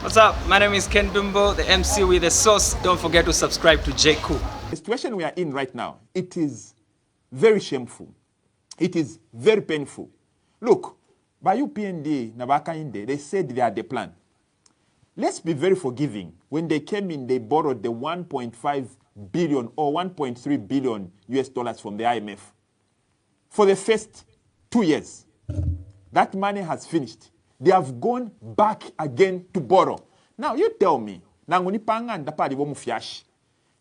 What's up? My name is Ken Dumbo, the MC with the sauce. Don't forget to subscribe to J. Cool. The situation we are in right now, it is very shameful. It is very painful. Look, by UPND, Nabakainde, they said they had a plan. Let's be very forgiving. When they came in, they borrowed the 1.5 billion or 1.3 billion US dollars from the IMF for the first 2 years. That money has finished. They have gone back again to borrow. Now you tell me,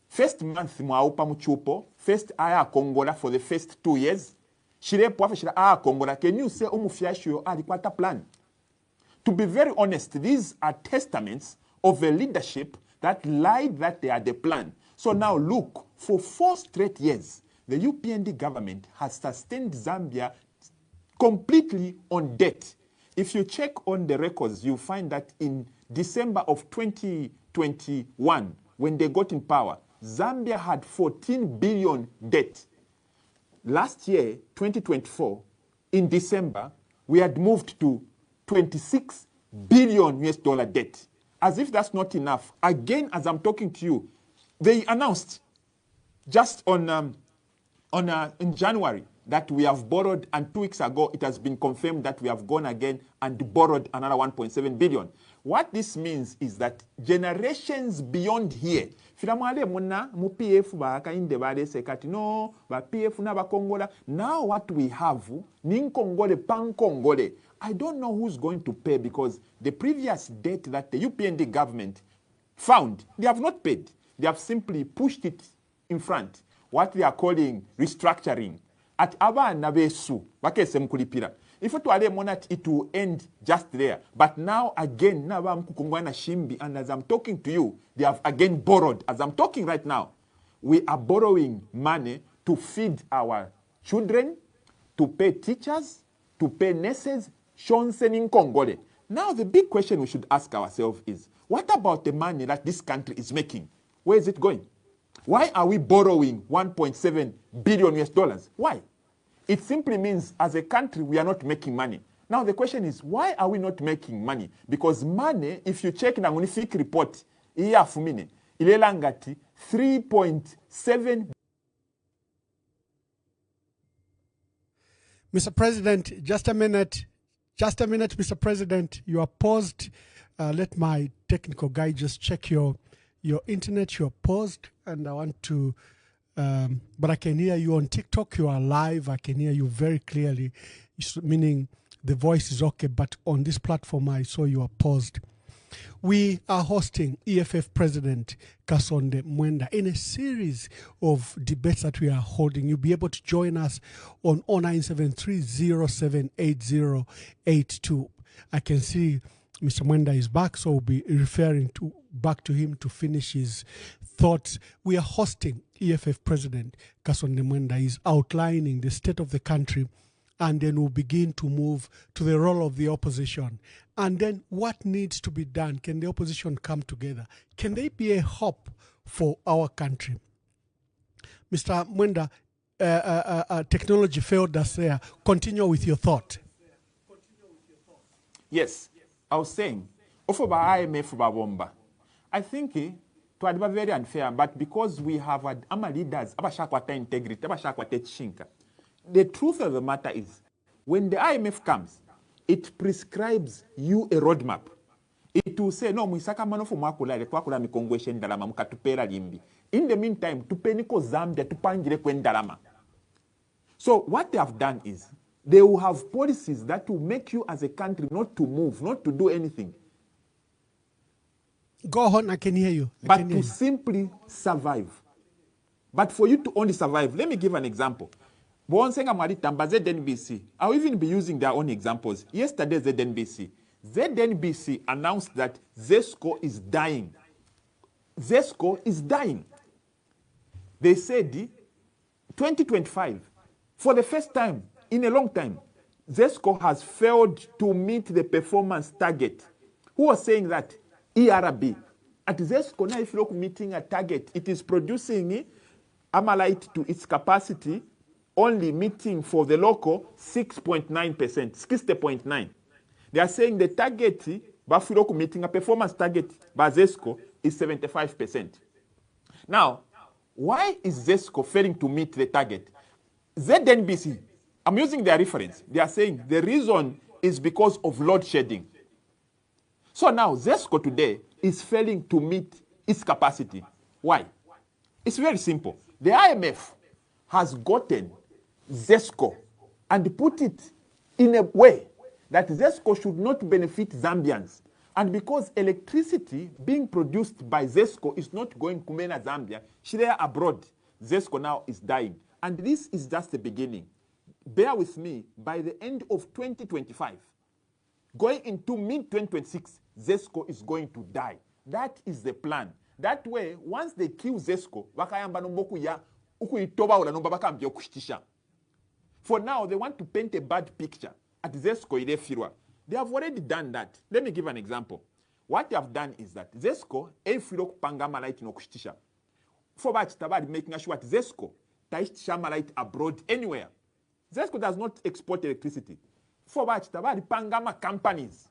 first month mwaupa muchupo, first aya Kongola for the first 2 years. Shire poafe shira aya Kongola. Can you say umufiashio alikwata plan? To be very honest, these are testaments of a leadership that lied that they are the plan. So now look, for 4 straight years, the UPND government has sustained Zambia completely on debt. If you check on the records, you find that in December of 2021, when they got in power, Zambia had 14 billion debt. Last year, 2024, in December, we had moved to 26 billion US dollar debt. As if that's not enough. Again, as I'm talking to you, they announced just in January that we have borrowed, and 2 weeks ago it has been confirmed that we have gone again and borrowed another 1.7 billion. What this means is that generations beyond here, now what we have, I don't know who's going to pay, because the previous debt that the UPND government found, they have not paid. They have simply pushed it in front, what they are calling restructuring. At Aba Nabesu, if it will end just there. But now again, and as I'm talking to you, they have again borrowed. As I'm talking right now, we are borrowing money to feed our children, to pay teachers, to pay nurses, in Congole. Now the big question we should ask ourselves is, what about the money that this country is making? Where is it going? Why are we borrowing 1.7 billion US dollars? Why? It simply means as a country we are not making money. Now the question is, why are we not making money? Because money, if you check in a Munifik report, iya fumine, ilelangati 3.7. Mr. President, just a minute, Mr. President. You are paused. Let my technical guy just check your internet. You're paused, and I want to, but I can hear you on TikTok. You are live. I can hear you very clearly, meaning the voice is okay, but on this platform, I saw you are paused. We are hosting EFF President Kasonde Mwenda in a series of debates that we are holding. You'll be able to join us on 0973078082. I can see Mr. Mwenda is back, so we'll be referring back to him to finish his thoughts. We are hosting EFF President Kasonde Mwenda. He's outlining the state of the country, and then we'll begin to move to the role of the opposition. And then what needs to be done? Can the opposition come together? Can they be a hope for our country? Mr. Mwenda, technology failed us there. Continue with your thought. Yes, I was saying, I think it was very unfair, but because we have our leaders, integrity, the truth of the matter is, when the IMF comes, it prescribes you a roadmap. It will say, no, muisaka manofo mwakula mikongweshe ndalama mukatupera limbi. In the meantime, tupeniko Zambia, tupangire kwendalama. So what they have done is, they will have policies that will make you as a country not to move, not to do anything. Go on, I can hear you. But to simply survive. But for you to only survive, let me give an example. ZNBC, I'll even be using their own examples. Yesterday, ZNBC announced that Zesco is dying. Zesco is dying. They said 2025, for the first time in a long time, Zesco has failed to meet the performance target. Who was saying that? ERB. At Zesco, now if you look meeting a target, it is producing Amalite to its capacity, only meeting for the local 6.9%, 60.9. They are saying the target Bafuloku meeting a performance target by Zesco is 75%. Now, why is Zesco failing to meet the target? ZNBC, I'm using their reference. They are saying the reason is because of load shedding. So now Zesco today is failing to meet its capacity. Why? It's very simple. The IMF has gotten Zesco and put it in a way that Zesco should not benefit Zambians. And because electricity being produced by Zesco is not going to Kumena, Zambia, Shire abroad, Zesco now is dying. And this is just the beginning. Bear with me, by the end of 2025, going into mid-2026, Zesco is going to die. That is the plan. That way, once they kill Zesco, for now, they want to paint a bad picture at Zesco Ilefirwa. They have already done that. Let me give an example. What they have done is that Zesco Efirok Pangama light no kushtisha. For that, Tabad making sure that Zesco Taishama light abroad anywhere. Zesco does not export electricity. For that, Tabad Pangama companies.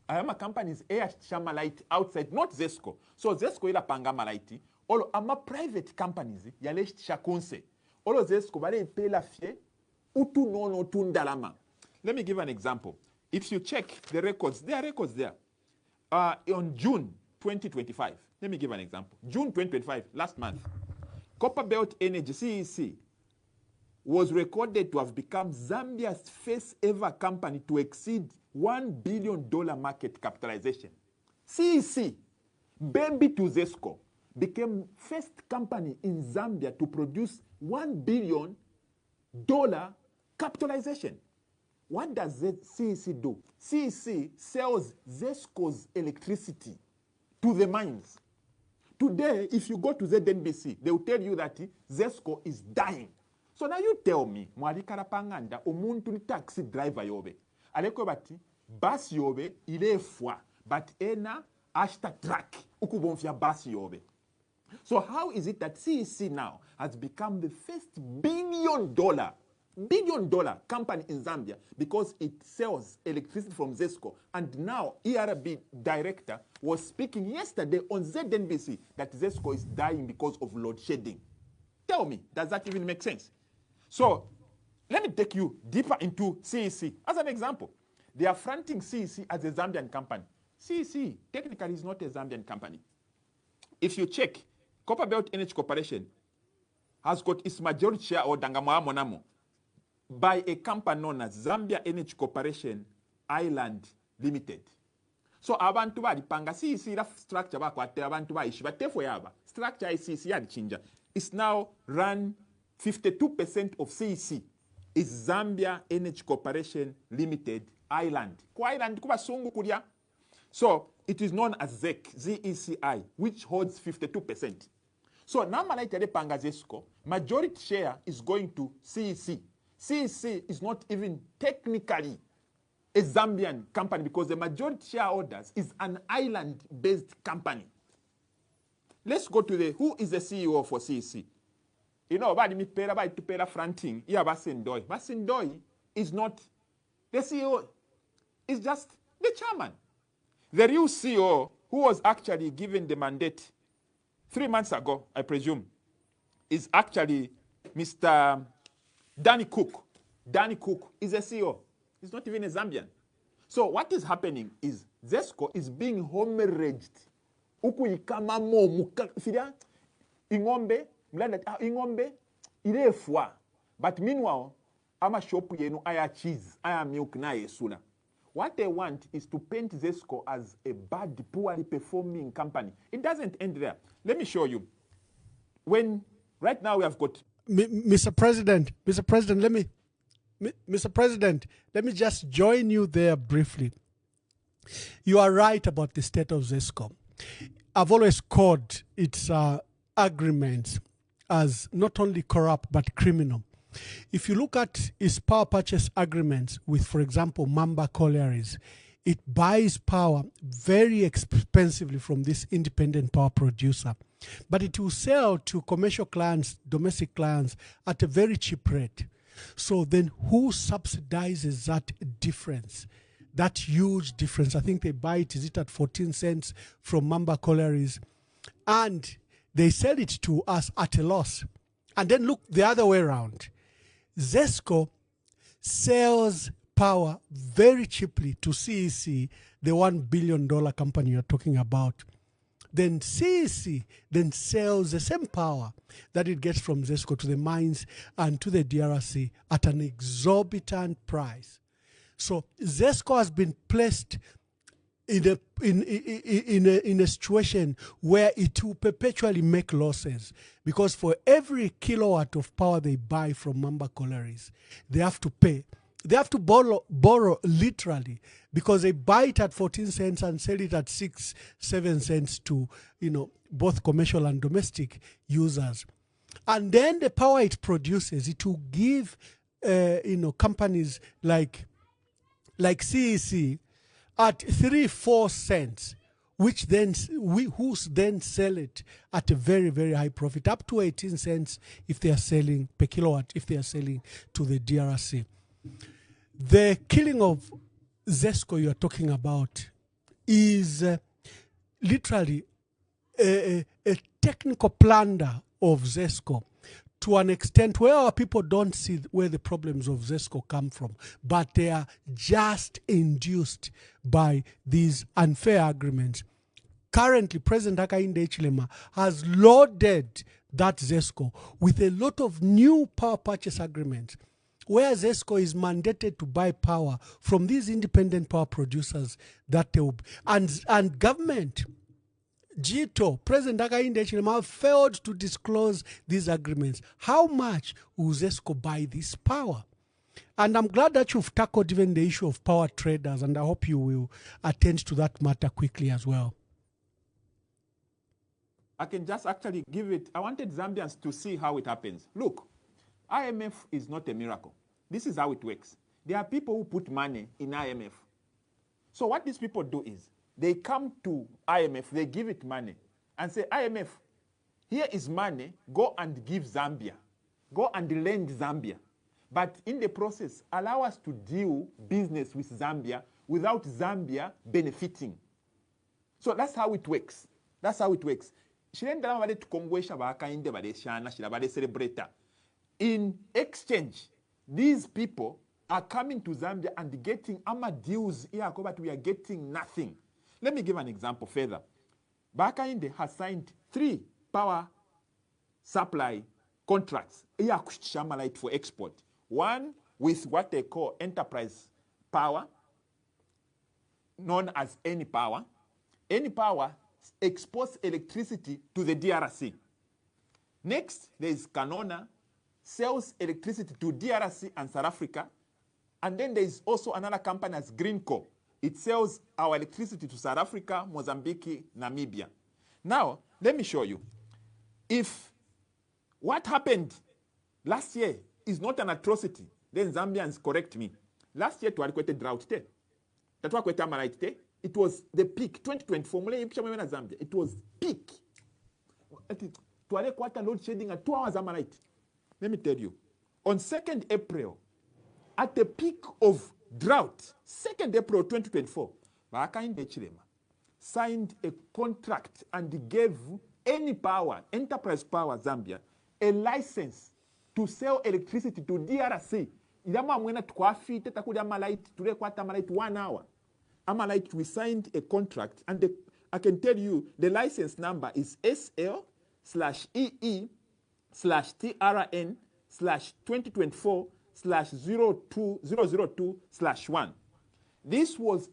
Ayama companies air shama light outside, not Zesco. So Zesco ila Pangama light. All ama private companies yale shakunse. All Zesco bale pay la fie utu no tundalama. Let me give an example. If you check the records, there are records there. On June 2025, let me give an example. June 2025, last month, Copperbelt Energy, CEC, was recorded to have become Zambia's first ever company to exceed $1 billion market capitalization. CEC, baby to Zesco, became first company in Zambia to produce $1 billion capitalization. What does CEC do? CEC sells Zesco's electricity to the mines. Today, if you go to ZNBC, they will tell you that Zesco is dying. So now you tell me, mwali karapanganda omuntu ni taxi driver yobe. Aleko bati, bus yobe ile fwa, but ena ashta track ukubonfia bus yobe. So how is it that CEC now has become the first $1 billion company in Zambia because it sells electricity from Zesco? And now ERB director was speaking yesterday on ZNBC that Zesco is dying because of load shedding. Tell me, does that even make sense? So let me take you deeper into CEC. As an example, they are fronting CEC as a Zambian company. CEC technically is not a Zambian company. If you check, Copperbelt Energy Corporation has got its majority share or Dangamoa Monamo by a company known as Zambia Energy Corporation Island Limited. So abantu bali panga CEC la structure bakwate abantu ba ishi batefo yaba structure CEC ya chinja. It's now run 52% of CEC is Zambia Energy Corporation Limited Island. Kwa island kuba sungu kulia. So it is known as ZECI, which holds 52%. So now malaita panga Zesco, majority share is going to CEC. CEC is not even technically a Zambian company because the majority shareholders is an island-based company. Let's go to who is the CEO for CEC? You know, about me pera by to pera fronting. Yeah, Basindoi. Basindoi is not the CEO. It's just the chairman. The real CEO, who was actually given the mandate 3 months ago, I presume, is actually Mr. Danny Cook. Danny Cook is a CEO. He's not even a Zambian. So what is happening is Zesco is being hemorrhaged. Uku ikama mo muka fidia ingombe mlanda ingombe ile fwa. But meanwhile, ama shop yenu aya cheese, aya milk na yesuna. What they want is to paint Zesco as a bad, poorly performing company. It doesn't end there. Let me show you. When right now we have got Mr. President, let me just join you there briefly. You are right about the state of Zesco. I've always called its agreements as not only corrupt but criminal. If you look at its power purchase agreements with, for example, Mamba Collieries, it buys power very expensively from this independent power producer. But it will sell to commercial clients, domestic clients, at a very cheap rate. So then who subsidizes that difference? that huge difference. I think they buy it, is it at 14 cents from Mamba Collieries, and they sell it to us at a loss. And then look the other way around. Zesco sells power very cheaply to CEC, the $1 billion company you're talking about. Then CEC then sells the same power that it gets from Zesco to the mines and to the DRC at an exorbitant price. So Zesco has been placed in a situation where it will perpetually make losses, because for every kilowatt of power they buy from Mamba Collieries, they have to pay. They have to borrow literally, because they buy it at 14 cents and sell it at 6-7 cents to, both commercial and domestic users. And then the power it produces, it will give, companies like CEC at 3-4 cents, which then who then sell it at a very, very high profit, up to 18 cents if they are selling per kilowatt, if they are selling to the DRC. The killing of Zesco you are talking about is literally a technical plunder of Zesco, to an extent where our people don't see where the problems of Zesco come from, but they are just induced by these unfair agreements. Currently, President Hakainde Hichilema has loaded that Zesco with a lot of new power purchase agreements, where Zesco is mandated to buy power from these independent power producers that they will, and government, Jito, President Hakainde Hichilema have failed to disclose these agreements. How much will Zesco buy this power? And I'm glad that you've tackled even the issue of power traders, and I hope you will attend to that matter quickly as well. I can just actually give it. I wanted Zambians to see how it happens. Look, IMF is not a miracle. This is how it works. There are people who put money in IMF. So what these people do is, they come to IMF, they give it money, and say, IMF, here is money, go and give Zambia. Go and lend Zambia. But in the process, allow us to do business with Zambia without Zambia benefiting. So that's how it works. That's how it works. In exchange, these people are coming to Zambia and getting deals here, but we are getting nothing. Let me give an example further. Hakainde has signed 3 power supply contracts for export. One with what they call enterprise power, known as Any Power. Any Power exports electricity to the DRC. Next, there is Canona, sells electricity to DRC and South Africa. And then there is also another company as Greenco. It sells our electricity to South Africa, Mozambique, Namibia. Now, let me show you. If what happened last year is not an atrocity, then Zambians correct me. Last year, it drought. It was the peak. 2024, Zambia. It was peak. Load shedding at 2 hours. Let me tell you. On 2nd April, at the peak of drought, 2nd April 2024, Hakainde Hichilema signed a contract and gave Any Power, Enterprise Power Zambia, a license to sell electricity to DRC. Amalite 1 hour. Amalite, we signed a contract, and I can tell you the license number is SL/EE/TRN/2024/002/1. This was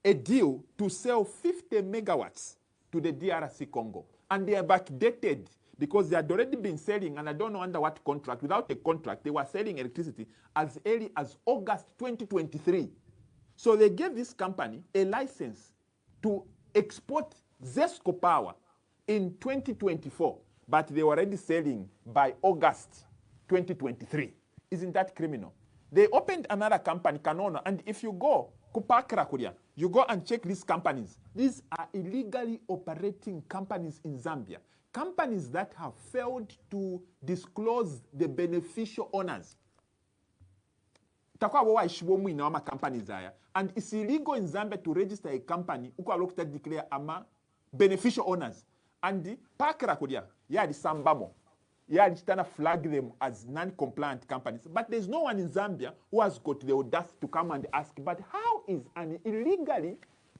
a deal to sell 50 megawatts to the DRC Congo. And they are backdated because they had already been selling, and I don't know under what contract. Without a contract, they were selling electricity as early as August 2023. So they gave this company a license to export Zesco power in 2024, but they were already selling by August 2023. Isn't that criminal? They opened another company, Canona, and if you go, you go and check these companies. These are illegally operating companies in Zambia. Companies that have failed to disclose the beneficial owners. takwa bo waishibo mwina wa companies aya, and it's illegal in Zambia to register a company ukwa lokta declare ama beneficial owners, and the pakra kodia ya di sambamo ya di tana flag them as non-compliant companies, but there's no one in Zambia who has got the audacity to come and ask, but how is an illegally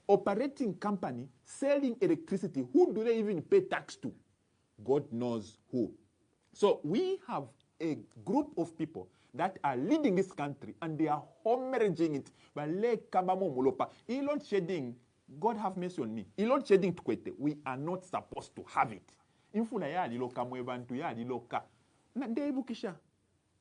operating company selling electricity? Who do they even pay tax to? God knows who. So we have a group of people that are leading this country, and they are hemorrhaging it. Load shedding, God have mercy on me. Load shedding tukwete, we are not supposed to have it. Infuna ya liloka mwebantu ya liloka. Na ndebu kisha,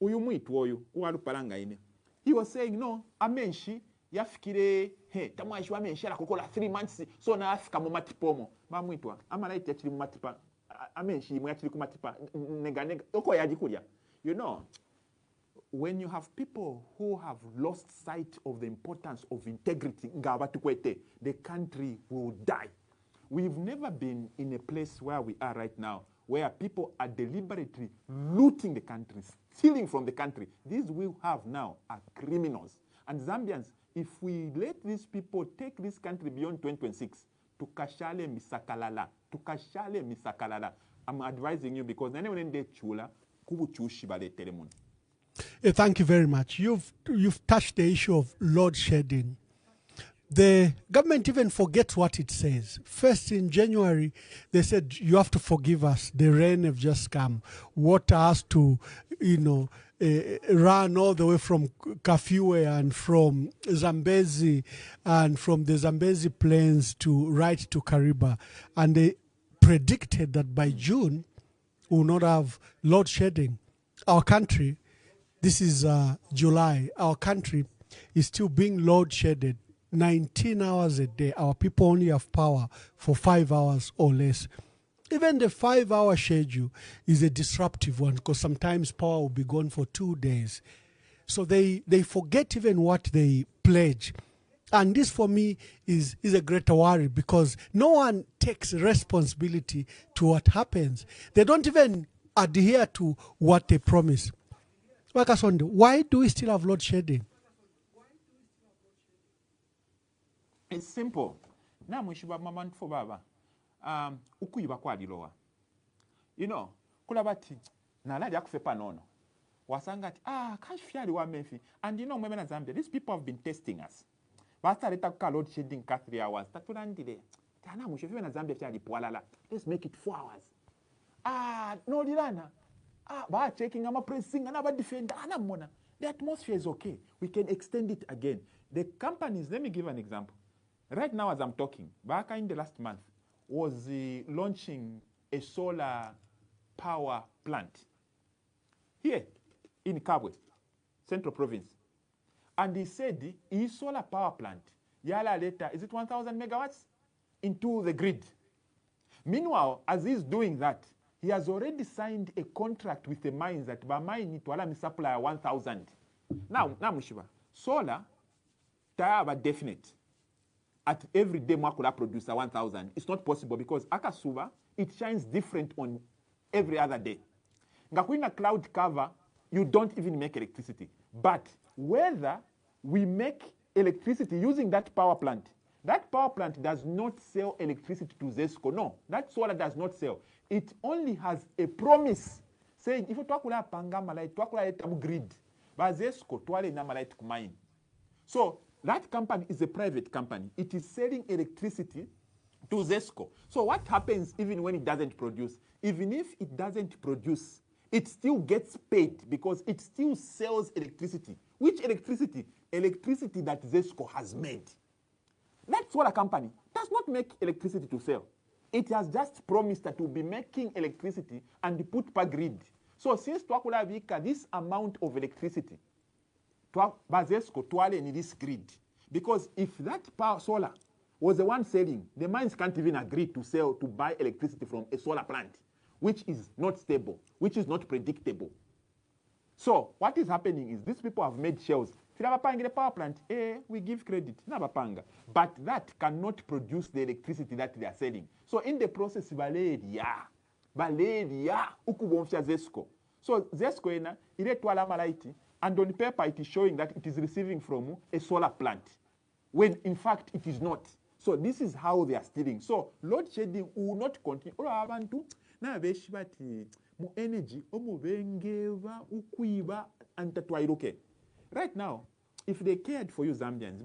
uyu mwitu oyu, uwalu paranga ine. He was saying, no, amenshi, yafikire, tamwashi wa amenshi ala kukola 3 months, so na afika mumatipomo. Mamwitwa, ama laiti yachili mumatipa, amenshi mwachili kumatipa, nega, oko ya jikulia. You know, when you have people who have lost sight of the importance of integrity, the country will die. We've never been in a place where we are right now, where people are deliberately looting the country, stealing from the country. These we have now are criminals. And Zambians, if we let these people take this country beyond 2026, tukashale misakalala, I'm advising you because thank you very much. You've touched the issue of load shedding. The government even forgets what it says. First, in January, they said, you have to forgive us. The rain have just come. Water has to, run all the way from Kafue and from Zambezi and from the Zambezi plains to right to Kariba. And they predicted that by June, we will not have load shedding. Our country, this is July, our country is still being load shedded 19 hours a day. Our people only have power for 5 hours or less. Even the 5-hour schedule is a disruptive one because sometimes power will be gone for 2 days. So they forget even what they pledge. And this for me is a greater worry because no one takes responsibility to what happens. They don't even adhere to what they promise. Kasonde, why do we still have load shedding? It's simple. Na mwishiba mama nfo baba. Ukuyiba kwa dilowa. You know, kulabati na ladi akufepa nono. Wasangati kashfiali wa mefi. And you know mweme na Zambia, these people have been testing us. Basta leta kuka load shedding ka 3 hours. Taturandile. Tana mwishiba na Zambia fiali pualala. Let's make it 4 hours. No dilana. Ba checking ama pressing and about defender. Mona. The atmosphere is okay. We can extend it again. The companies, let me give an example. Right now as I'm talking, back in the last month, was launching a solar power plant here in Kabwe, Central Province. And he said, his solar power plant, yala later, is it 1,000 megawatts? Into the grid. Meanwhile, as he's doing that, he has already signed a contract with the mines that by mine to allow me supply 1,000. Now Mushiba, solar, tayaba definite. At every day, Mwakula produce 1,000. It's not possible because Akasuba, it shines different on every other day. Ngakwina cloud cover, you don't even make electricity. But whether we make electricity using that power plant does not sell electricity to Zesco. No, that solar does not sell. It only has a promise saying, if you talk about panga malai, talk about grid, but Zesco, tuale na malai to mine. So that company is a private company. It is selling electricity to Zesco. So what happens even when it doesn't produce? Even if it doesn't produce, it still gets paid because it still sells electricity. Which electricity? Electricity that Zesco has made. That solar company does not make electricity to sell. It has just promised that it will be making electricity and put per grid. So since Twakula Vika, this amount of electricity, Zesco Twale in this grid. Because if that power solar was the one selling, the mines can't even agree to buy electricity from a solar plant, which is not stable, which is not predictable. So what is happening is these people have made shells. The power plant, we give credit, but that cannot produce the electricity that they are selling. So in the process, Valeria, ukubomfia Zesco. So Zesco ina ile twala malaiti And on paper, it is showing that it is receiving from a solar plant, when in fact it is not. So this is how they are stealing. So load shedding will not continue. Abantu na beshi bati mu energy omubengeva ukwiba antatwairuke. Right now, if they cared for you Zambians,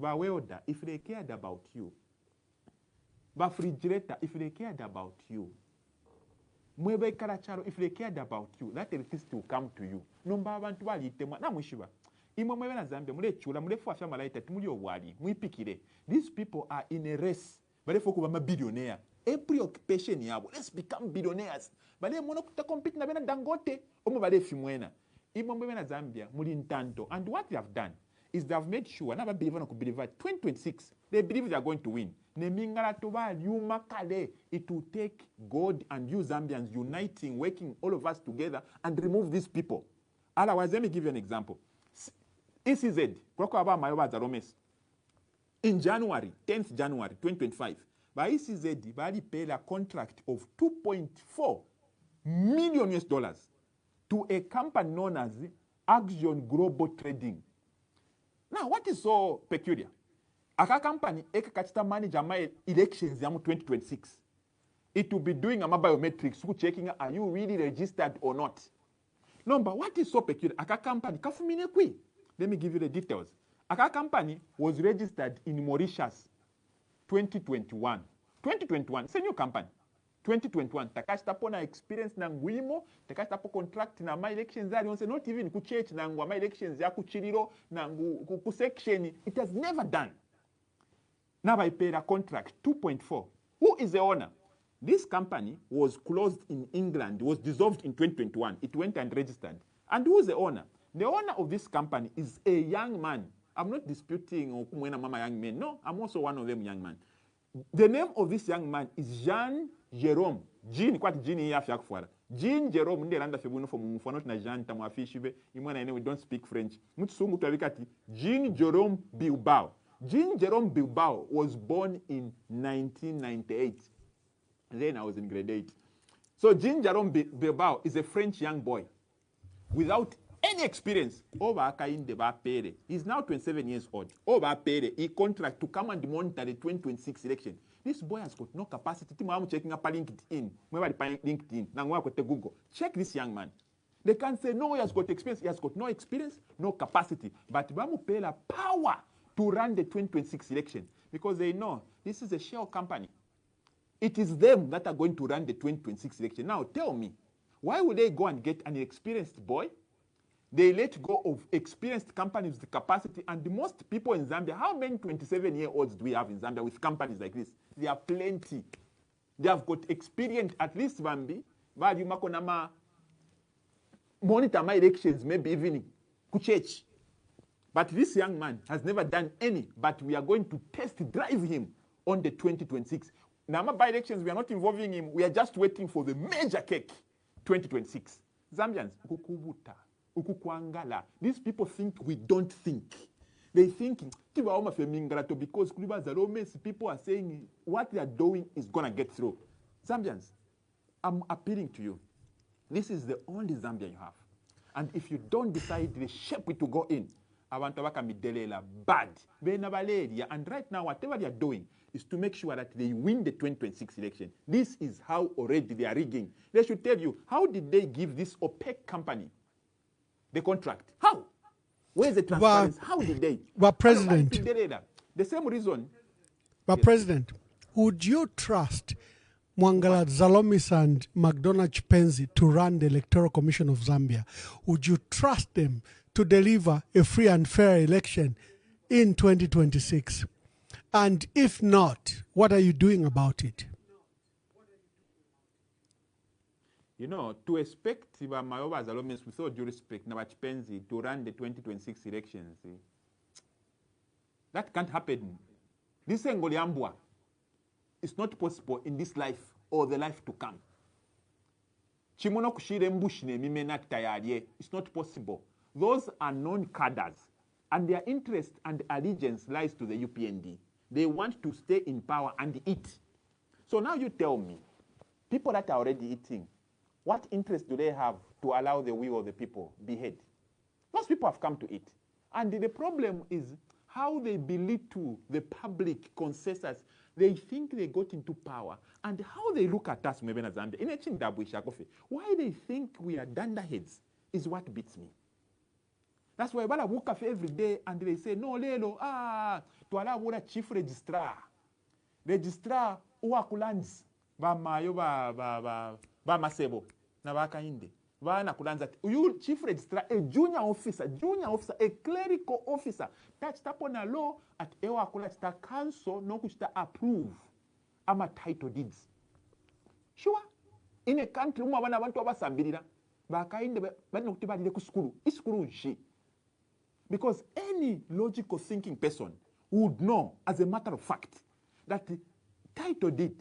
if they cared about you, refrigerator, if they cared about you, mwebe karacharo, if they cared about you, that electricity will come to you. Nomba abantu balitemwa na mwishiba. Imwe mwebe na Zambia, mule chula, mule fuafya malaita, tumuli owali, mwipikire. These people are in a race. Bale foku bama billionaire. Every occupation yabo, let's become billionaires. Bale mwana kuta compete na bena Dangote, omo bale fimwena. Imwe mwebe na Zambia, muli ntanto. And what they have done is they have made sure, never believe on believe 2026, they believe they are going to win. It will take God and you Zambians uniting, working all of us together and remove these people. Otherwise, let me give you an example. ECZ, in January, 10th January 2025, by ECZ, Bali paid a contract of $2.4 million to a company known as Action Global Trading. Now, what is so peculiar? Aka company ekakachita manage my elections yamu 2026. It will be doing a biometrics, checking are you really registered or not. Number, what is so peculiar? Aka company kafumine kwi. Let me give you the details. Aka company was registered in Mauritius 2021. 2021, it's a new company. 2021, takashita pona experience na ngwimo, takashita po contract na my elections are not even ku church na ngwa my elections ya ku chiriro na ku section. It has never done. Now I paid a contract, 2.4. Who is the owner? This company was closed in England, was dissolved in 2021. It went and registered. And who is the owner? The owner of this company is a young man. I'm not disputing Mama young men. No, I'm also one of them young man. The name of this young man is Jean Jerome. Jean, what Jean here for? Jean Jerome, ndelanda febuno for mufano na Jean tamwafishibe. We don't speak French. Mutsungu tuabikati. Jean Jerome Bilbao. Jean Jerome Bilbao was born in 1998. Then I was in grade 8. So Jean Jerome Bilbao is a French young boy without any experience. He's now 27 years old. He contract to come and monitor the 2026 election. This boy has got no capacity. I'm checking up LinkedIn. Google. Check this young man. They can say, no, he has got experience. He has got no experience, no capacity. But Bamu pay la power to run the 2026 election because they know this is a shell company. It is them that are going to run the 2026 election. Now tell me, why would they go and get an experienced boy? They let go of experienced companies with capacity, and the most people in Zambia, how many 27-year-olds do we have in Zambia with companies like this? There are plenty. They have got experience, at least Bambi, monitor my elections, maybe even kuchech. But this young man has never done any, but we are going to test drive him on the 2026. Now, by elections, we are not involving him. We are just waiting for the major cake, 2026. Zambians, ukukubuta, ukukwangala. These people think we don't think. They think, because people are saying what they are doing is going to get through. Zambians, I'm appealing to you. This is the only Zambia you have. And if you don't decide the shape it to go in, abantu bakamidelela bad. And right now, whatever they are doing is to make sure that they win the 2026 election. This is how already they are rigging. They should tell you, how did they give this opaque company the contract? How? Where is the transparency? How did they? But President, the same reason. But yes. President, would you trust Mwangala Zalomis and McDonald Chipenzi to run the Electoral Commission of Zambia? Would you trust them to deliver a free and fair election in 2026? And if not, what are you doing about it? You know, to expect Mayowa Zalomis, with all due respect, Chipenzi to run the 2026 elections, that can't happen. This Ngoliambwa is not possible in this life or the life to come. It's not possible. Those are non-cadres, and their interest and allegiance lies to the UPND. They want to stay in power and eat. So now you tell me, people that are already eating, what interest do they have to allow the will of the people be heard? Most people have come to it. And the problem is how they belittle the public consensus. They think they got into power. And how they look at us, Mwebena Zambia, in a Chindabu Ishakofe, why they think we are dunderheads is what beats me. That's why I woke up every day and they say, no, lelo, tuala wura chief registrar. Registrar, uwa kulanzi, ba mayo ba masebo, na ba kainde. Vana kulanza, you chief registrar, a junior officer, a clerical officer, touched upon a law at ewa kulachita council, no kuchita approve. Ama title deeds. Sure. In a country, wana bantu abasambirira, bakainde banokutibadile ku skulu. Iskulu nshi. Because any logical thinking person would know, as a matter of fact, that the title deed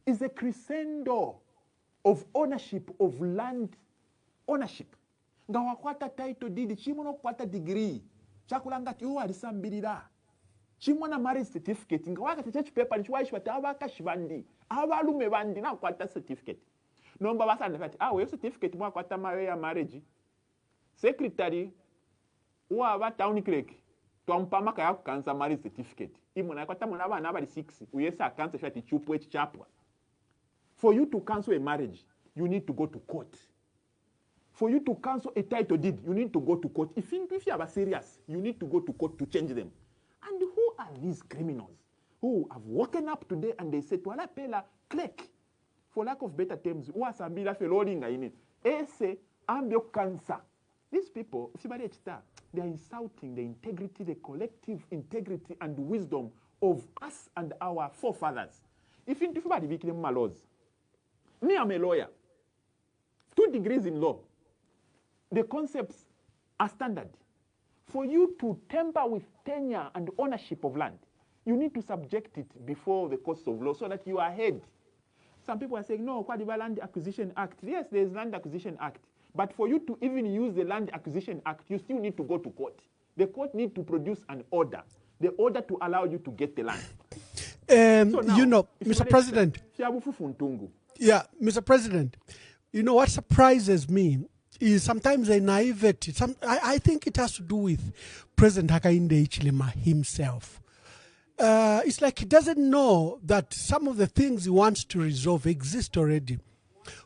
is a crescendo of ownership of land ownership. Nga wakwata title deed, chimono kwata degree, chakulanga tiyo alisambirira. Chimona marriage certificate, nga waka church paper, nchwaishi wata waka shivandi, awalume bandi na kwata certificate. Nomba basa nefati, we certificate mwa kwata marriage. Secretary, uwa town clerk, tuampama kaya kukanza marriage certificate. Imona kwata mwana ba nabali 6, uyesa kanza shati chupwe chapwa. For you to cancel a marriage, you need to go to court. For you to cancel a title deed, you need to go to court. If you are serious, you need to go to court to change them. And who are these criminals who have woken up today and they say, "Tuala pela clerk," for lack of better terms, who are sambila felolinga in it. Ese ambio cancer. These people, they are insulting the integrity, the collective integrity and wisdom of us and our forefathers. If anybody became my laws, me, I'm a lawyer. 2 degrees in law. The concepts are standard. For you to tamper with tenure and ownership of land, you need to subject it before the courts of law so that you are ahead. Some people are saying, no, Kwadiba Land Acquisition Act. Yes, there is Land Acquisition Act. But for you to even use the Land Acquisition Act, you still need to go to court. The court need to produce an order, the order to allow you to get the land. So now, you know, Mr. President. Yeah, Mr. President, you know what surprises me is sometimes a naivety. I think it has to do with President Hakainde Hichilema himself. It's like he doesn't know that some of the things he wants to resolve exist already.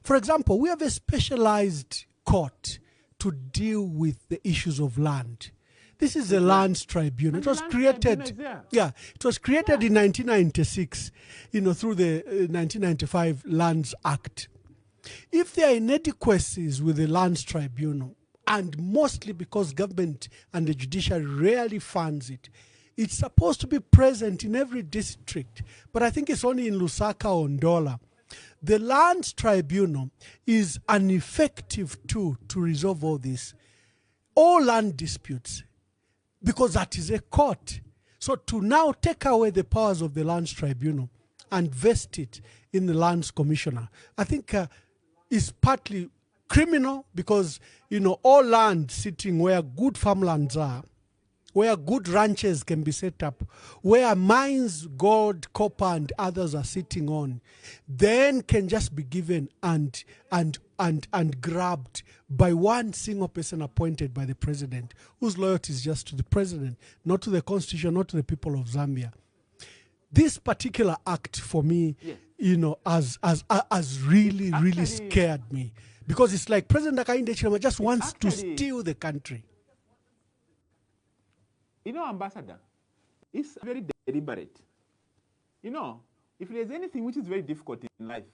For example, we have a specialized court to deal with the issues of land. This is the Lands Tribunal. It was created, it was created in 1996, you know, through the 1995 Lands Act. If there are inadequacies with the Lands Tribunal, and mostly because government and the judiciary rarely funds it, it's supposed to be present in every district, but I think it's only in Lusaka or Ndola. The Lands Tribunal is an effective tool to resolve all this. All land disputes, because that is a court. So to now take away the powers of the Lands Tribunal and vest it in the Lands Commissioner, I think is partly criminal because, you know, all land sitting where good farmlands are, where good ranches can be set up, where mines, gold, copper, and others are sitting on, then can just be given and grabbed by one single person appointed by the president, whose loyalty is just to the president, not to the constitution, not to the people of Zambia. This particular act for me, you know, has really scared me, because it's like President Hakainde Hichilema just wants to steal the country. You know, Ambassador, it's very deliberate. You know, if there's anything which is very difficult in life,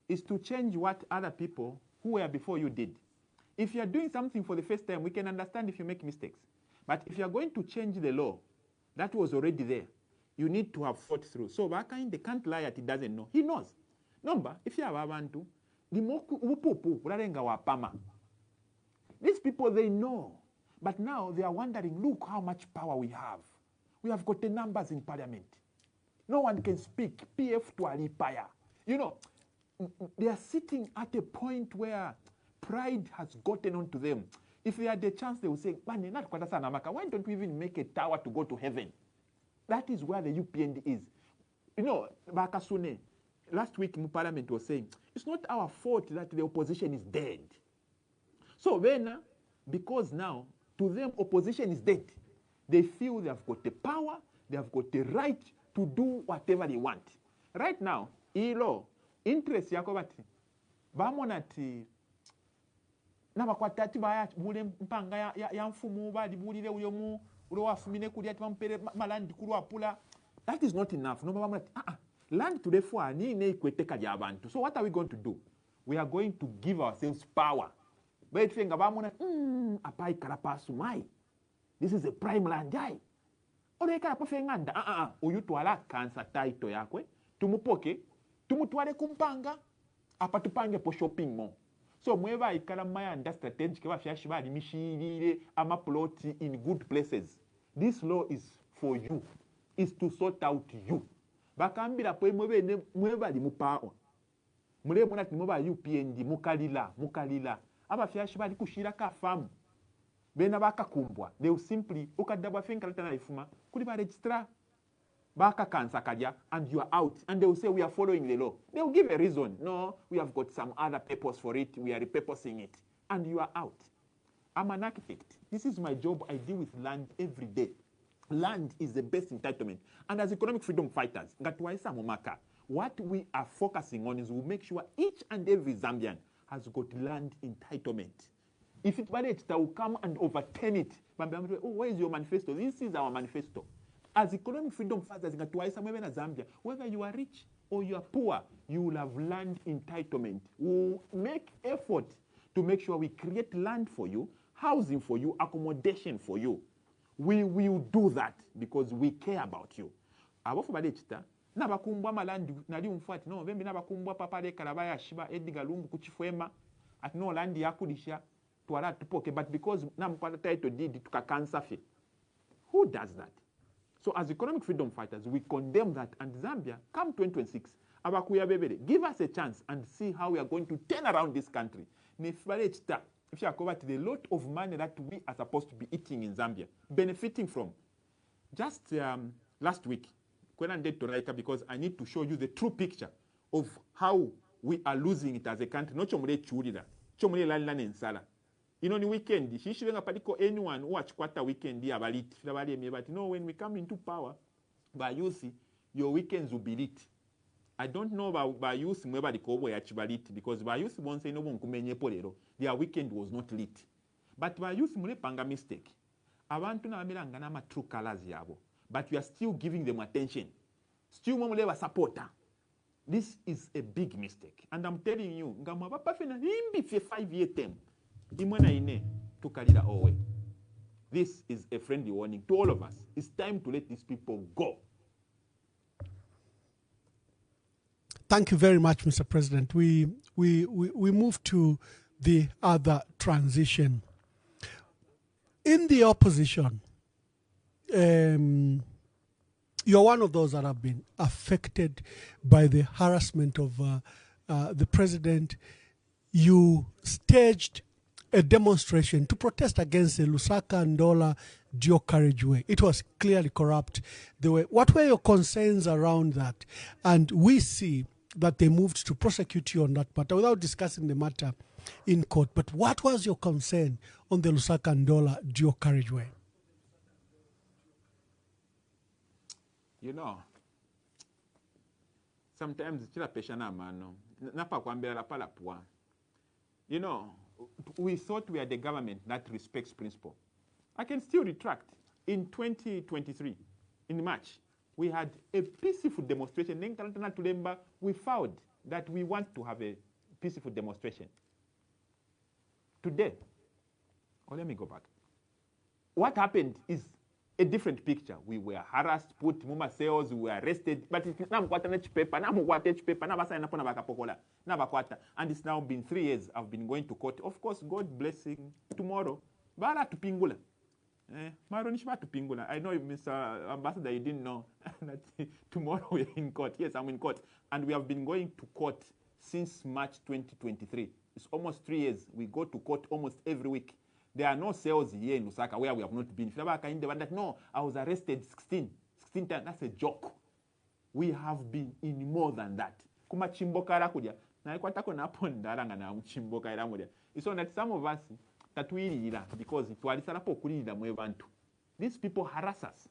is to change what other people who were before you did. If you're doing something for the first time, we can understand if you make mistakes. But if you're going to change the law that was already there, you need to have thought through. So Hakainde can't lie that he doesn't know. He knows. Number, if you have abantu, these people, they know. But now they are wondering, look how much power we have. We have got the numbers in parliament. No one can speak. PF to Alipaya. You know, they are sitting at a point where pride has gotten onto them. If they had the chance, they would say, why don't we even make a tower to go to heaven? That is where the UPND is. You know, Kasonde, last week in Parliament was saying, it's not our fault that the opposition is dead. So when, because now To them, opposition is dead. They feel they have got the power, they have got the right to do whatever they want. Right now, ilo interest yako bati bamona ti nabakwatati baya bule mpanga ya mfumu bali bulire uyo mu ulo wafumine kuli ati bampere malandi kulwa pula. That is not enough. No bamona land to the fwa ni ne ikweteka lya abantu. So what are we going to do? We are going to give ourselves power. But fenga bamona apai karapasu mai. This is a prime land jai. Ore karapo fenganda uyu twala kansa title yakwe tumupoke tumutwale kumpanga apa tupange po shopping mall. So mweba ikala mayanda strategic bafyashi bali mishirire amaploti in good places. This law is for you. Is to sort out you. Bakambira po mweba li mupawa. Mule mwana timoba UPND mukalila. Abafyashi bali kushira ka famu. Bena bakakumbwa. They will simply ukadabwa fenka latana ifuma kuli ba registra baka kansa kaja and you are out, and they will say we are following the law. They will give a reason. No, we have got some other purpose for it. We are repurposing it, and you are out. I'm an architect. This is my job. I deal with land every day. Land is the best entitlement. And as economic freedom fighters, what we are focusing on is we make sure each and every Zambian has got land entitlement. If it's bad, they will come and overturn it. Oh, where is your manifesto? This is our manifesto. As economic freedom fighters in Zambia, whether you are rich or you are poor, you will have land entitlement. We will make effort to make sure we create land for you, housing for you, accommodation for you. We will do that because we care about you. Abofu badechita nabakumbwa malandi nali umfuati no vembi nabakumbwa papale kalabaya shiba ediga lumbu kuchifwema at no landi yakudisha twala tupoke, but because namkwata title deed tukakansa fe. Who does that? So as economic freedom fighters, we condemn that, and Zambia, come 2026, abakuya bebere, give us a chance and see how we are going to turn around this country. If you are covered the lot of money that we are supposed to be eating in Zambia, benefiting from. Just last week, because I need to show you the true picture of how we are losing it as a country. Not chomule churira, chomule lalana ensala. You know, the weekend, she shouldn't have anyone watch quarter weekend, but no, when we come into power, by you see, your weekends will be lit. I don't know about by you see whether the cowboy actually lit, because by you see one say no one kumenye polero, their weekend was not lit. But by you see mule panga mistake. I want to know my true colors yabo, but we are still giving them attention. Still mule supporter. This is a big mistake, and I'm telling you, ngama papa fena himbi for 5-year term. This is a friendly warning to all of us. It's time to let these people go. Thank you very much, Mr. President. We move to the other transition. In the opposition, you're one of those that have been affected by the harassment of the president. You staged a demonstration to protest against the Lusaka Ndola dual carriageway. It was clearly corrupt. What were your concerns around that? And we see that they moved to prosecute you on that matter without discussing the matter in court. But what was your concern on the Lusaka Ndola dual carriageway? You know, sometimes it's a peshana mano. Napa kwambela pala pwa. You know, we thought we are the government that respects principle. I can still retract. In 2023, in March, we had a peaceful demonstration. We found that we want to have a peaceful demonstration. Today, let me go back. What happened is a different picture. We were harassed, put muma sales, we were arrested, but it's and it's now been 3 years I've been going to court. Of course, God blessing, tomorrow, bara tupingula. I know, Mr. Ambassador, you didn't know that tomorrow we're in court. Yes, I'm in court. And we have been going to court since March 2023. It's almost 3 years. We go to court almost every week. There are no cells here in Lusaka where we have not been. No, I was arrested 16 times. That's a joke. We have been in more than that. It's so that some of us, tatuyirira because twalisalapo okulirira mu bantu. These people harass us.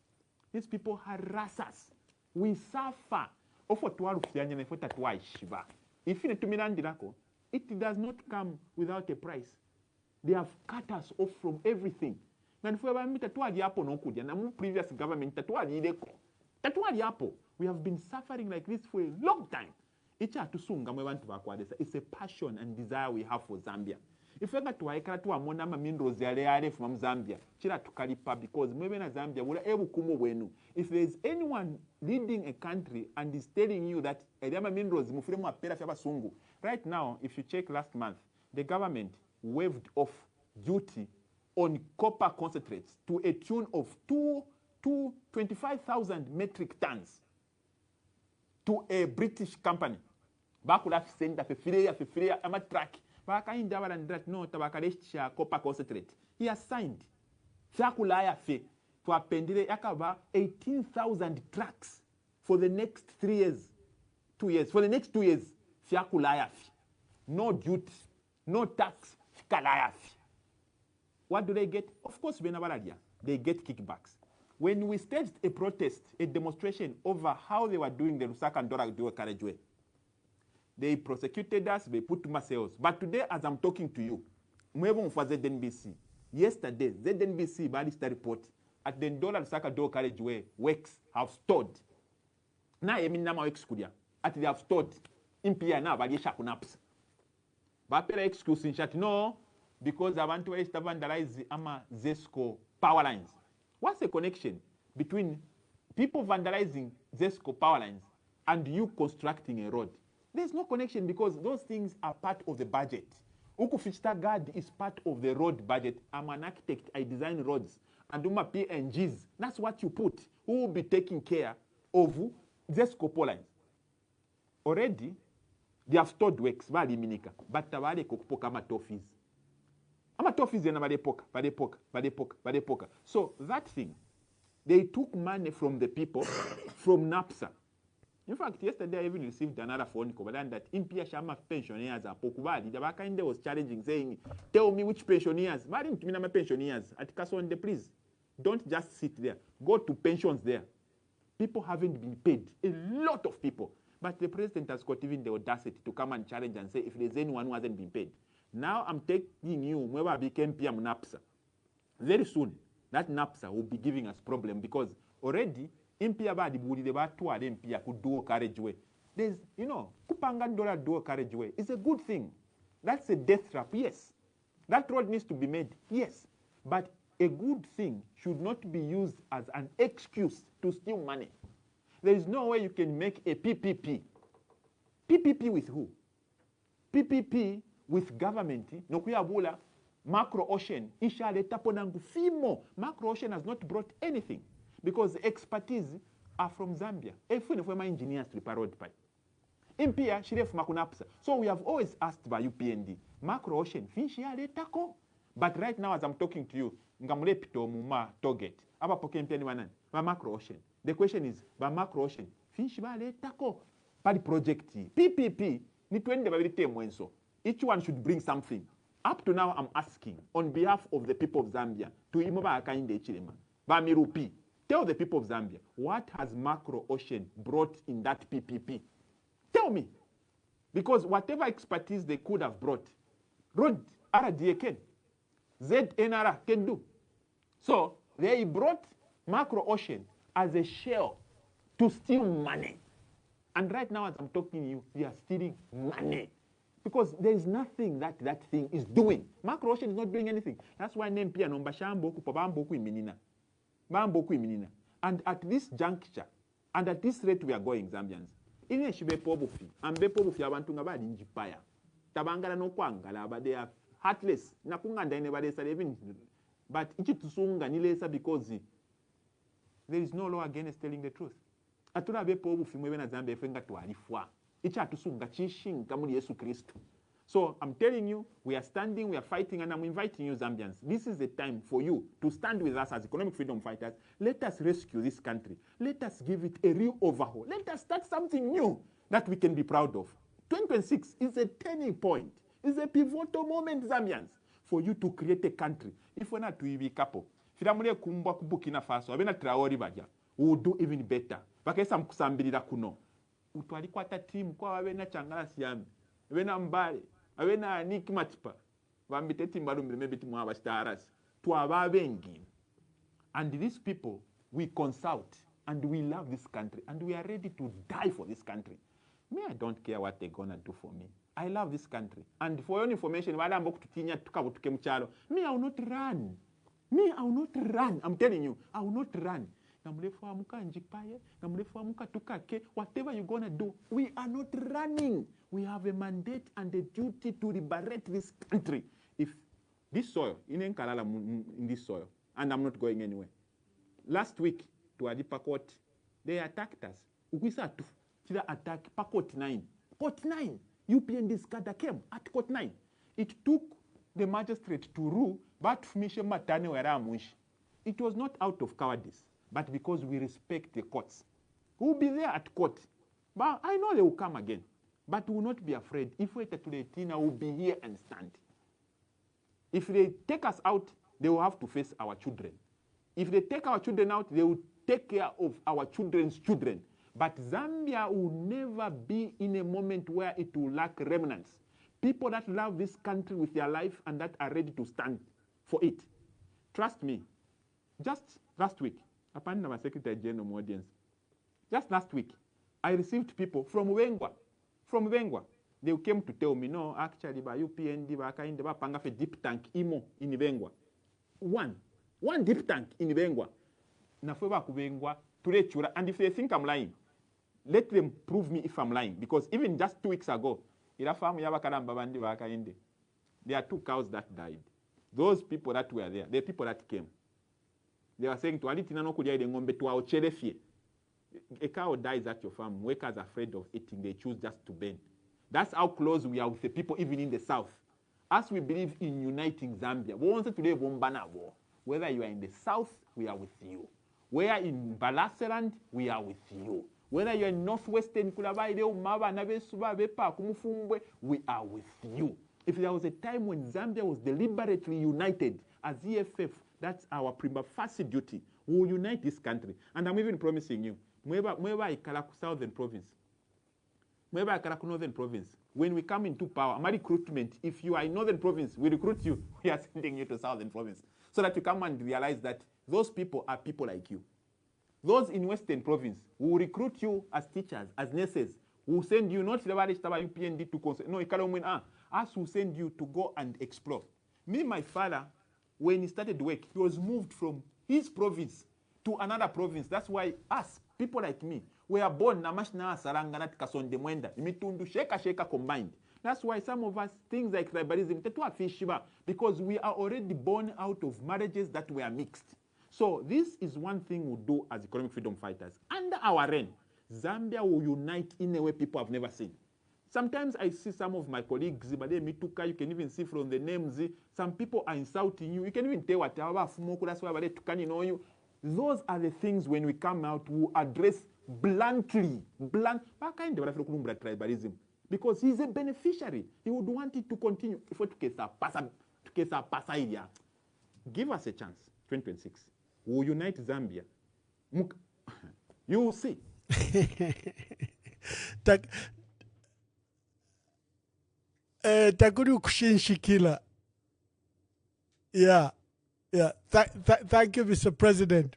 These people harass us. We suffer. Ofo twalufyanya nefwe tatwaishiba. Ifine tumirandirako, it does not come without a price. They have cut us off from everything. And for the previous government, we have been suffering like this for a long time. It's a passion and desire we have for Zambia. If we got to Aikara to Amona Mindros from Zambia, Chira to Kalipa, because maybe in Zambia, if there is anyone leading a country and is telling you that right now, if you check last month, the government waived off duty on copper concentrates to a tune of 25,000 metric tons to a British company. Bakula send a filia, I'm a track. No, copper concentrate. He has signed. Fiakulaya fe for pendile yakaba 18,000 trucks for the next 3 years. 2 years. For the next 2 years, Fiakulaya fe. No duty, no tax, Fiakulaya fe. What do they get? Of course, they get kickbacks. When we staged a protest, a demonstration over how they were doing the Lusaka and Dora dual carriageway, they prosecuted us, they put sales. But today, as I'm talking to you, for ZNBC, yesterday, ZNBC released a report at the Dora Lusaka dual carriageway, works have stored. Now, I mean, now at they have stored in Piana, but Shakunaps. But excuse in chat, no, because I want to vandalize the Zesco power lines. What's the connection between people vandalizing Zesco power lines and you constructing a road? There's no connection because those things are part of the budget. Ukufichta guard is part of the road budget. I'm an architect, I design roads. And my PNGs, that's what you put. Who will be taking care of Zesco power lines? Already, they have stored works, but tawale kukupoka matofis. Amatofis yana badepoka. So that thing, they took money from the people, from NAPSA. In fact, yesterday I even received another phone call that Impia Shama pensioners are Pokubali. The Bakinde was challenging, saying, tell me which pensioners. Marin Minama pensioners at Kasonde, please. Don't just sit there. Go to pensions there. People haven't been paid. A lot of people. But the president has got even the audacity to come and challenge and say if there's anyone who hasn't been paid. Now I'm taking you where I became PM NAPSA. Very soon, that NAPSA will be giving us problem because already impia badi budi de batwa de impia could do carriageway. There's, kupanga dollar do carriageway. It's a good thing. That's a death trap, yes. That road needs to be made, yes. But a good thing should not be used as an excuse to steal money. There is no way you can make a PPP. PPP with who? PPP with government. Nokuyabula, macro ocean. Ishaleta ponangu fimo. Macro ocean has not brought anything because the expertise are from Zambia. Efune engineers to repair road pipe. Impia shiref makunapsa. So we have always asked by UPND, macro ocean finshaleta ko. But right now as I'm talking to you, ngamlepito muma target. Aba poke impia ni wanan. Macro ocean. The question is, by macro ocean, finshaleta ko. Pari project PPP ni twende babirite mwenso. Each one should bring something. Up to now, I'm asking, on behalf of the people of Zambia, to Imoba Akainde Chilema, Bamirupi, tell the people of Zambia, what has macro ocean brought in that PPP? Tell me. Because whatever expertise they could have brought, Road RDA can, ZNR can do. So they brought macro ocean as a shell to steal money. And right now, as I'm talking to you, they are stealing money. Because there is nothing that thing is doing. Macro ocean is not doing anything. That's why Nempia nomba shamboku pabamboku iminina. Bamboku iminina. And at this juncture, and at this rate we are going, Zambians, ine shibe pobufi, ambe pobufi abantu ngabadi njipaya. Tabangala no kwangala, but they are heartless. Nakunganda anybody said even, but ichitusunga nilesa because there is no law against telling the truth. Atuna be pobufi mwe na Zambia efenga tualifwa. So I'm telling you, we are standing, we are fighting, and I'm inviting you, Zambians. This is the time for you to stand with us as economic freedom fighters. Let us rescue this country. Let us give it a real overhaul. Let us start something new that we can be proud of. 2026 is a turning point. It's a pivotal moment, Zambians. for you to create a country. If we're not to be couple, filamule kumbwa kubukina faso, abena Traore baja, we will do even better. Bakesa mkusambirira kuno. Utwalikwata team kwa abena changala siyami. Abena mbale, abena Nick Matipa. Bambite team balumbire maybe timu abashitaras. Tuaba bengi. And these people, we consult and we love this country and we are ready to die for this country. Me, I don't care what they're gonna do for me. I love this country. And for your information, me, I will not run. Me, I will not run. I'm telling you, I will not run. Whatever you're gonna do, we are not running. We have a mandate and a duty to liberate this country. If this soil, in this soil, and I'm not going anywhere. Last week, to Adipa Court, they attacked us. Ukisa to attack Court 9. Court 9. UPND SCADA came at Court 9. It took the magistrate to rule, but it was not out of cowardice, but because we respect the courts. We'll be there at court. But I know they will come again. But we will not be afraid. If we're to Tina, we'll be here and stand. If they take us out, they will have to face our children. If they take our children out, they will take care of our children's children. But Zambia will never be in a moment where it will lack remnants. People that love this country with their life and that are ready to stand for it. Trust me. Just last week, upon my Secretary General audience, just last week, I received people from Wengwa. From Wengwa. They came to tell me, no, actually, by UPND, by kind of panga for deep tank imo in Wengwa. One deep tank in Wengwa. Nafeba Wengwa to lecture, and if they think I'm lying, let them prove me if I'm lying. Because even just 2 weeks ago, there are 2 cows that died. Those people that were there, the people that came, they were saying to Alitina no kudia de ngombe to auchelefie. A cow dies at your farm. Workers are afraid of eating. They choose just to burn. That's how close we are with the people, even in the south. As we believe in uniting Zambia, we want to live one banner war. Whether you are in the south, we are with you. Whether in Balaseland, we are with you. Whether you're in northwestern Kulabaide, Umaba, Nabesuba, Bepa, Kumufumbwe, we are with you. If there was a time when Zambia was deliberately united as EFF, that's our prima facie duty. We will unite this country. And I'm even promising you, Mweba Ikalaku Southern Province, Mweba Ikalaku Northern Province, when we come into power, my recruitment, if you are in Northern Province, we recruit you, we are sending you to Southern Province. So that you come and realize that those people are people like you. Those in Western Province will recruit you as teachers, as nurses. Will send you not UPND to consult. No, us will send you to go and explore. Me, my father, when he started work, he was moved from his province to another province. That's why us, people like me, we are born Namashna Saranga Kasonde Mwenda. Mitundu Sheka combined. That's why some of us, things like tribalism, because we are already born out of marriages that were mixed. So this is one thing we'll do as economic freedom fighters. Under our reign, Zambia will unite in a way people have never seen. Sometimes I see some of my colleagues, you can even see from the names, some people are insulting you. You can even tell what you. Those are the things when we come out, we address bluntly. Tribalism. Because he's a beneficiary. He would want it to continue. Give us a chance, 2026. We'll unite Zambia. You will see. Takuri kushinshikila. Yeah. Thank you, Mr. President.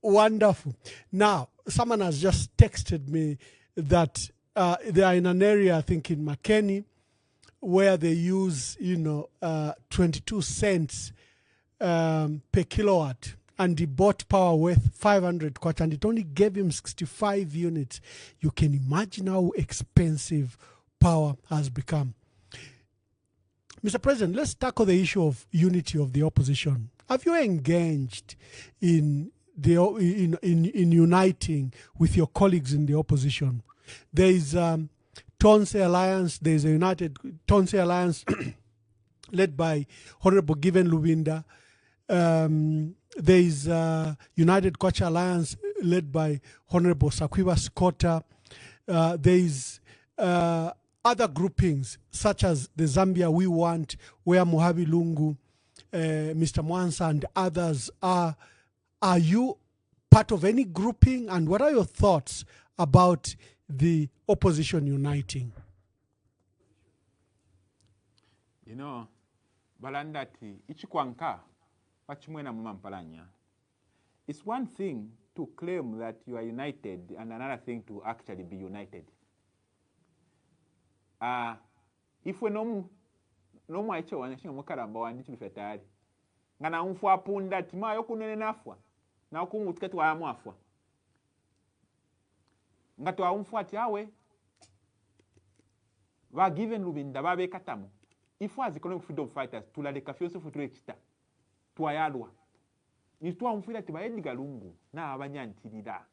Wonderful. Now, someone has just texted me that they are in an area, I think in Makeni, where they use, 22 cents per kilowatt, and he bought power worth 500 kwacha, and it only gave him 65 units. You can imagine how expensive power has become. Mr. President, let's tackle the issue of unity of the opposition. Have you engaged in uniting with your colleagues in the opposition? There is Tonse Alliance. There is a united Tonse Alliance led by Honorable Given Lubinda. There is United Kwacha Alliance led by Honorable Sakwiba Scotta. There is other groupings, such as the Zambia We Want, where Muhabi Lungu, Mr. Mwansa, and others are you part of any grouping? And what are your thoughts about the opposition uniting? You know, balandati ichikwanka pachimwena mumampalanya. It's one thing to claim that you are united and another thing to actually be united. If we no mwacho wanashinga mukaramba wandi chibifetari. Ngana umfu apunda tima yokunene nafwa. Na okungu tiketu wa amwafwa. Ngato umfu ati awe. Wa given lubinda babe katamu. If was economic freedom fighters, tula de kafioso future chita. Tuayalwa. Nitwa umfira tibayendiga lungu na abanyantirira.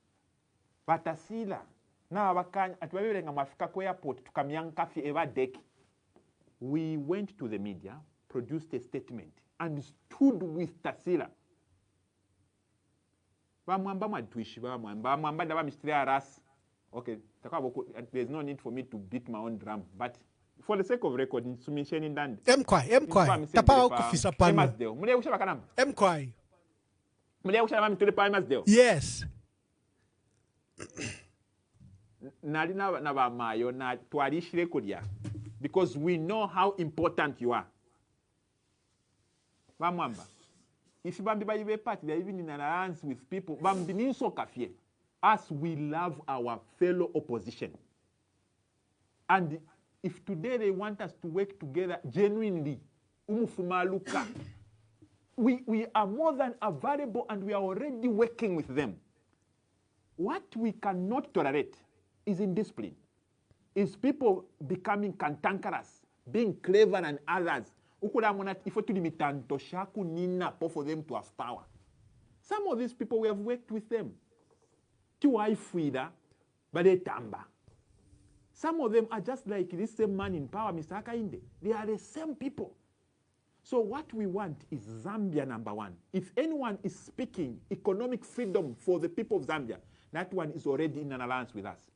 Batasila na abakanya atibaberenga mafika ko airport tukamyankafi eva deck. We went to the media, produced a statement and stood with Tasila. Bamwamba madwishi bamwamba ndaba mistri aras. Okay, there's no need for me to beat my own drum, but for the sake of recording, sumisheni ndandi. Mkwai. Tapa kufisa pana. Mule usha bakanamba. Mkwai. Mule usha mami tule pa Masdeo. Yes. Nali na ba mayo na twalishire kulia because we know how important you are. Bamwamba. If bambi ba yibe party, they are even in an alliance with people. Bambi ninso kafie. As we love our fellow opposition. And if today they want us to work together genuinely, umufumaluka, we are more than available and we are already working with them. What we cannot tolerate is indiscipline, is people becoming cantankerous, being clever than others. For them to have power. Some of these people, we have worked with them. Some of them are just like this same man in power, Mr. Hakainde. They are the same people. So what we want is Zambia number one. If anyone is speaking economic freedom for the people of Zambia, that one is already in an alliance with us.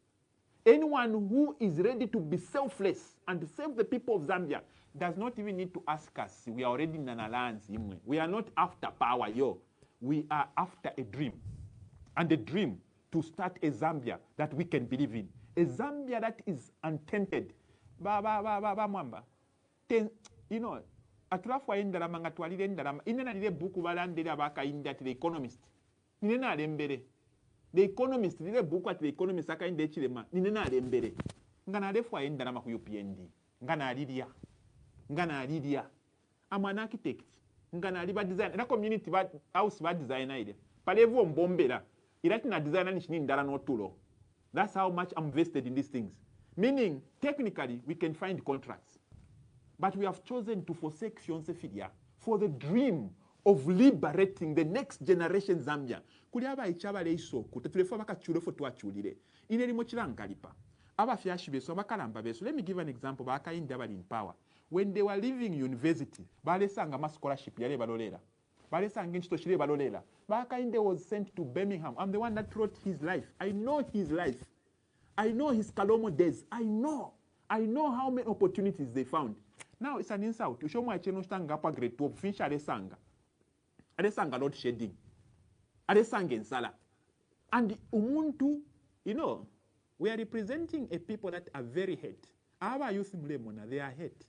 Anyone who is ready to be selfless and save the people of Zambia does not even need to ask us. We are already in an alliance. We are not after power, yo. We are after a dream. And a dream to start a Zambia that we can believe in. A Zambia that is untainted. Mwamba. You know, atulafwa endarama ngatwalire endarama. Inena lile buku balandele abaka indi ati The Economist. Ninena alembere. The Economist, lile buku ati The Economist aka indi echilema. Ninena alembere. Ngana alefwa endarama ku UPND. Ngana alidia. I'm an architect. Ngana aliba design. Na community house ba designer ile. Palevo mbombera. Ilati na designer nishini ndara no tulo. That's how much I'm vested in these things. Meaning, technically, we can find contracts. But we have chosen to forsake fiancé filia for the dream of liberating the next generation Zambia. Kuliaba ichabale isoku, tetulefa baka chulefo tuachulire. Ineri mochilangalipa. Aba fiashi beso, bakalamba beso. Let me give an example. Baka indabali in power. When they were leaving university, bale sanga ma scholarship yale balolera. Bale sanga nchito shile balolera. Baka inde was sent to Birmingham. I'm the one that wrote his life. I know his life. I know his Kalomo days. I know how many opportunities they found. Now it's an insult. You show my channel stanga pa grade 12 finish Adesanga. Adesanga not shedding. Adesanga in Sala. And Umuntu, you know, we are representing a people that are very hate. Our youth mlemona, they are hate.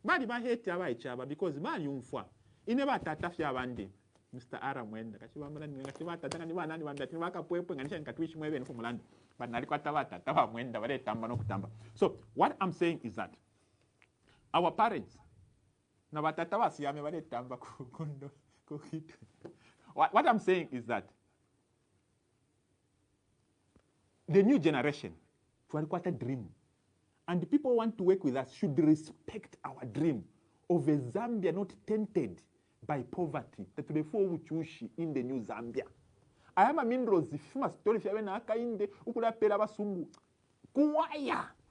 Badi ba hate aba ichaba because man yumfwa. Ineba tatafya bandi. Mr. Ara Mwenda. Kashiba mwana ngasiba tatanga ni bana ni banda tinwaka pwepo nganisha nkatwishi mwewe nfu mulanda. But nalikuwa taba Mwenda wale tamba no kutamba. So what I'm saying is that our parents na batata basiyame wale tamba kundo kukitu. What I'm saying is that the new generation walikuwa a dream. And the people who want to work with us should respect our dream of a Zambia not tainted by poverty. That we fall in the new Zambia. I am a minerals. If you must story,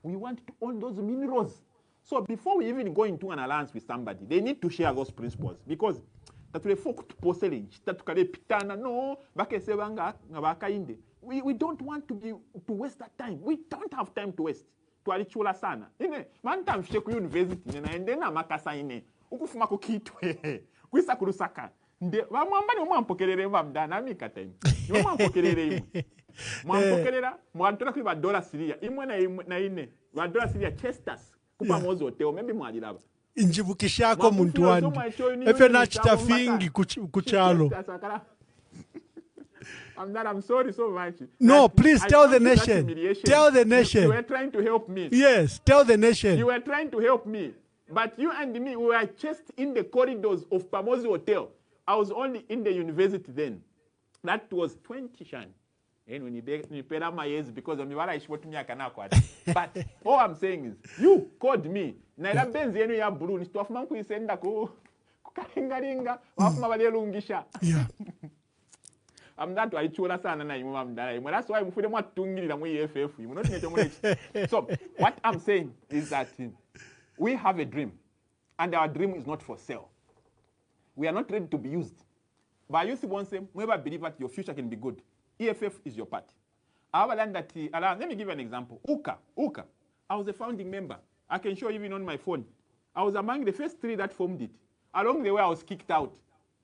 we want to own those minerals. So before we even go into an alliance with somebody, they need to share those principles because that we folk to porcelain, that pitana no, we don't want to waste that time. We don't have time to waste. twalichula sana ine mantamfishe ku university ine naende na makasa ine ukufuma ku kitwe kwisa ku Lusaka nde bamwambani mwampokerere bamdana amikata ine mwampokerere imwe mwampokerera mwantola kuri $1 Syria imwe na ine $1 Syria Chesters kupa mozo hotel maybe mwaliraba injibukishako muntu wandi efe nachitafingi kuchalo. I'm sorry so much. No, please tell the nation. Tell the nation. You were trying to help me. Yes, tell the nation. You were trying to help me. But you and me, we were just in the corridors of Pamozi Hotel. I was only in the university then. That was 20 shan. And when you paid my years because of me, what I showed me, I cannot. But all I'm saying is, you called me. Naira benzi yenu ya blue. Nisto afuma kuisenda kukaringa. Wafuma wale lungisha. Yeah. I'm not why chula sana na imu mamdala. That's why mfude mwa tungiri la mwe EFF. You not need. So what I'm saying is that we have a dream, and our dream is not for sale. We are not ready to be used. But you see one say, whoever believe that your future can be good, EFF is your party. I have learned that. Let me give you an example. Uka. I was a founding member. I can show you even on my phone. I was among the first 3 that formed it. Along the way, I was kicked out.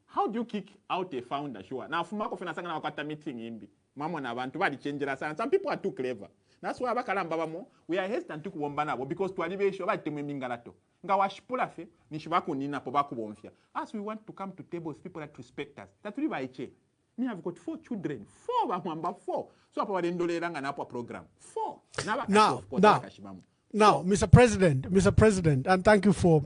How do you kick out a founder? Sure. Now, fumako fena sanga na wakata meeting imbi. Mamo na bantu badi change la sana. Some people are too clever. That's why abakalamba bamo. We are hesitant to kubombana bo because to alibe sho ba temwe mingalato. Nga washipula fe ni shibako nina po baku bomfia. As we want to come to tables, people that respect us. That we buy che. Me have got 4 children. 4 bamamba 4. So apa wadendole ranga na apa program. 4. Now, Mr. President, and thank you for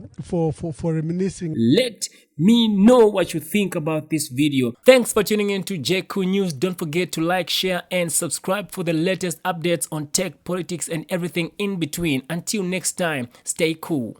reminiscing. Let me know what you think about this video. Thanks for tuning in to JQ News. Don't forget to like, share, and subscribe for the latest updates on tech, politics, and everything in between. Until next time, stay cool.